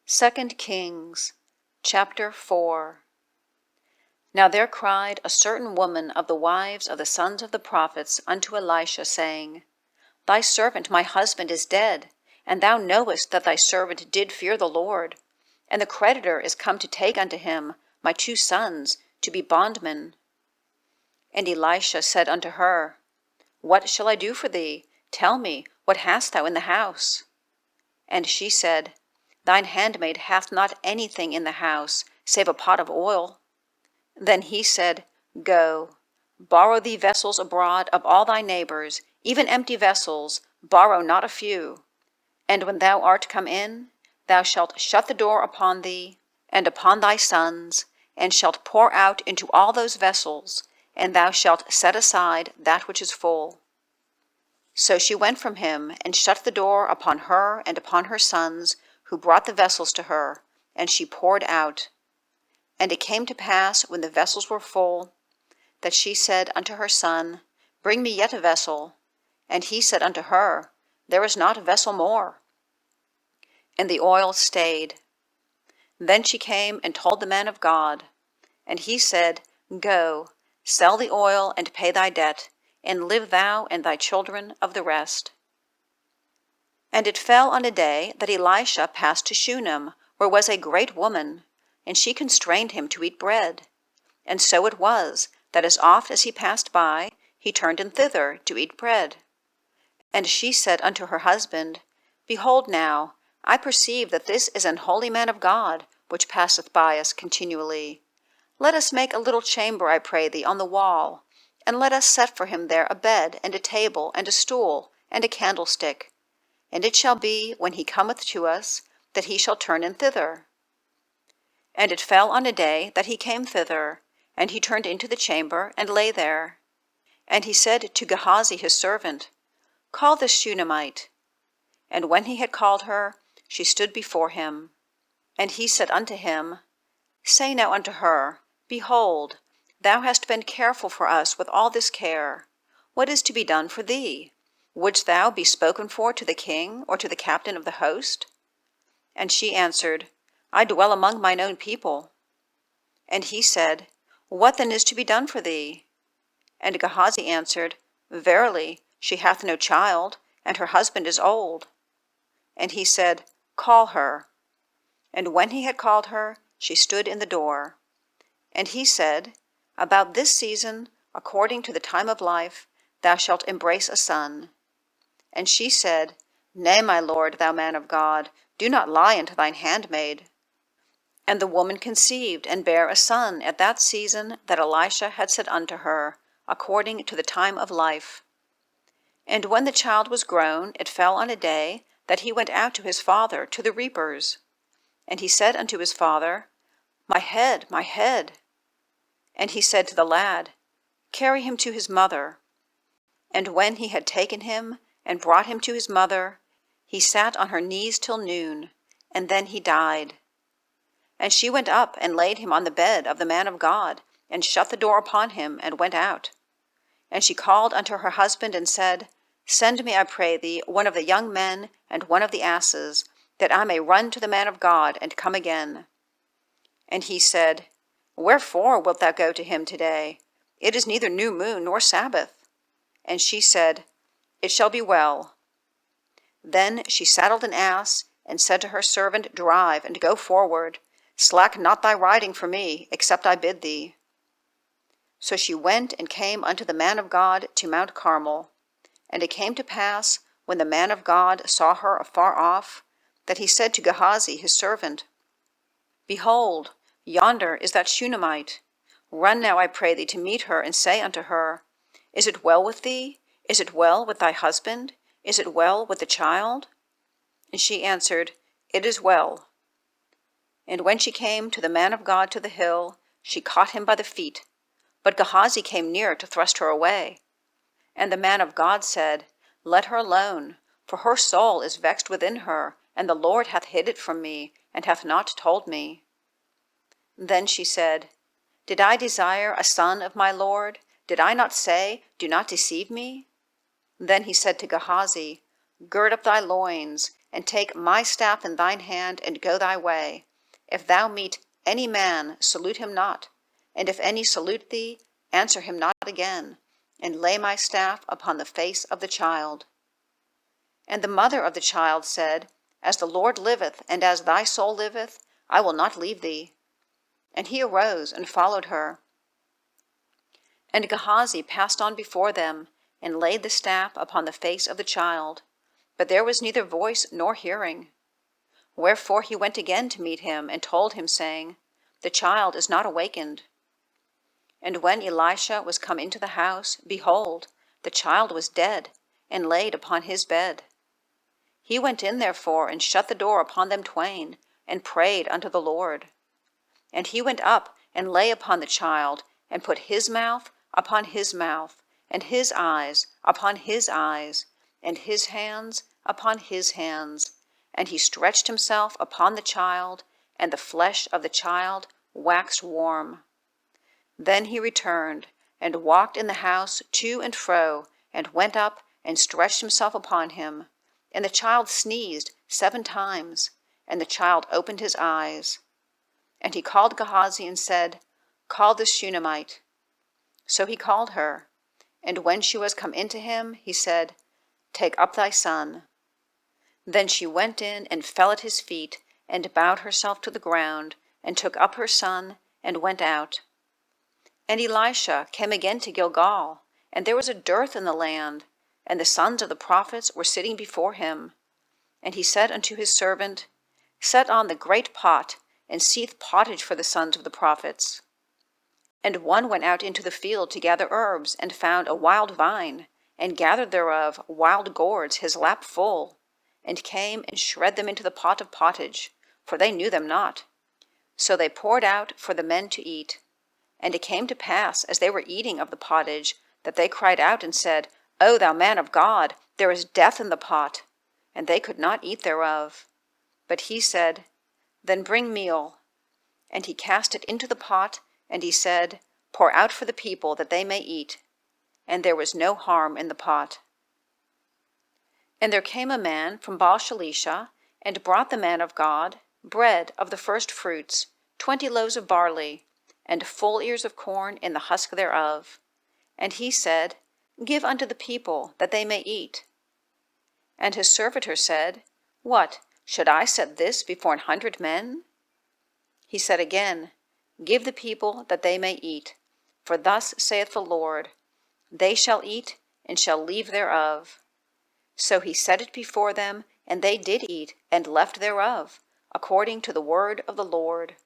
2 Kings, chapter 4. Now there cried a certain woman of the wives of the sons of the prophets unto Elisha, saying, Thy servant my husband is dead, and thou knowest that thy servant did fear the Lord. And the creditor is come to take unto him my 2 sons to be bondmen. And Elisha said unto her, What shall I do for thee? Tell me, what hast thou in the house? And she said, Thine handmaid hath not anything in the house, save a pot of oil. Then he said, Go, borrow thee vessels abroad of all thy neighbours, even empty vessels, borrow not a few. And when thou art come in, thou shalt shut the door upon thee, and upon thy sons, and shalt pour out into all those vessels, and thou shalt set aside that which is full. So she went from him, and shut the door upon her and upon her sons, who brought the vessels to her, and she poured out. And it came to pass, when the vessels were full, that she said unto her son, Bring me yet a vessel. And he said unto her, There is not a vessel more. And the oil stayed. Then she came and told the man of God. And he said, Go, sell the oil and pay thy debt, and live thou and thy children of the rest. And it fell on a day that Elisha passed to Shunem, where was a great woman, and she constrained him to eat bread. And so it was, that as oft as he passed by, he turned in thither to eat bread. And she said unto her husband, Behold now, I perceive that this is an holy man of God, which passeth by us continually. Let us make a little chamber, I pray thee, on the wall, and let us set for him there a bed, and a table, and a stool, and a candlestick. And it shall be, when he cometh to us, that he shall turn in thither. And it fell on a day that he came thither, and he turned into the chamber, and lay there. And he said to Gehazi his servant, Call this Shunammite. And when he had called her, she stood before him. And he said unto him, Say now unto her, Behold, thou hast been careful for us with all this care. What is to be done for thee? Wouldst thou be spoken for to the king, or to the captain of the host? And she answered, I dwell among mine own people. And he said, What then is to be done for thee? And Gehazi answered, Verily, she hath no child, and her husband is old. And he said, Call her. And when he had called her, she stood in the door. And he said, About this season, according to the time of life, thou shalt embrace a son. And she said, Nay, my lord, thou man of God, do not lie unto thine handmaid. And the woman conceived and bare a son at that season that Elisha had said unto her, according to the time of life. And when the child was grown, it fell on a day that he went out to his father to the reapers. And he said unto his father, My head, my head. And he said to the lad, Carry him to his mother. And when he had taken him and brought him to his mother, he sat on her knees till noon, and then he died. And she went up and laid him on the bed of the man of God, and shut the door upon him, and went out. And she called unto her husband, and said, Send me, I pray thee, one of the young men, and one of the asses, that I may run to the man of God, and come again. And he said, Wherefore wilt thou go to him today? It is neither new moon nor Sabbath. And she said, It shall be well. Then she saddled an ass, and said to her servant, Drive, and go forward. Slack not thy riding for me, except I bid thee. So she went and came unto the man of God to Mount Carmel. And it came to pass, when the man of God saw her afar off, that he said to Gehazi his servant, Behold, yonder is that Shunammite. Run now, I pray thee, to meet her, and say unto her, Is it well with thee? Is it well with thy husband? Is it well with the child? And she answered, It is well. And when she came to the man of God to the hill, she caught him by the feet. But Gehazi came near to thrust her away. And the man of God said, Let her alone, for her soul is vexed within her, and the Lord hath hid it from me, and hath not told me. Then she said, Did I desire a son of my Lord? Did I not say, Do not deceive me? Then he said to Gehazi, Gird up thy loins, and take my staff in thine hand, and go thy way. If thou meet any man, salute him not, and if any salute thee, answer him not again, and lay my staff upon the face of the child. And the mother of the child said, As the Lord liveth, and as thy soul liveth, I will not leave thee. And he arose and followed her. And Gehazi passed on before them, and laid the staff upon the face of the child. But there was neither voice nor hearing. Wherefore he went again to meet him, and told him, saying, The child is not awakened. And when Elisha was come into the house, behold, the child was dead, and laid upon his bed. He went in therefore, and shut the door upon them twain, and prayed unto the Lord. And he went up, and lay upon the child, and put his mouth upon his mouth, and his eyes upon his eyes, and his hands upon his hands. And he stretched himself upon the child, and the flesh of the child waxed warm. Then he returned, and walked in the house to and fro, and went up, and stretched himself upon him. And the child sneezed 7 times, and the child opened his eyes. And he called Gehazi, and said, Call this Shunammite. So he called her. And when she was come into him, he said, Take up thy son. Then she went in, and fell at his feet, and bowed herself to the ground, and took up her son, and went out. And Elisha came again to Gilgal, and there was a dearth in the land, and the sons of the prophets were sitting before him. And he said unto his servant, Set on the great pot, and seethe pottage for the sons of the prophets. And one went out into the field to gather herbs, and found a wild vine, and gathered thereof wild gourds his lap full, and came and shred them into the pot of pottage, for they knew them not. So they poured out for the men to eat. And it came to pass, as they were eating of the pottage, that they cried out and said, O thou man of God, there is death in the pot. And they could not eat thereof. But he said, Then bring meal. And he cast it into the pot, and he said, Pour out for the people, that they may eat. And there was no harm in the pot. And there came a man from Baal-shalisha, and brought the man of God bread of the first fruits, 20 loaves of barley, and full ears of corn in the husk thereof. And he said, Give unto the people, that they may eat. And his servitor said, What, should I set this before 100 men? He said again, Give the people, that they may eat. For thus saith the Lord, They shall eat, and shall leave thereof. So he set it before them, and they did eat, and left thereof, according to the word of the Lord.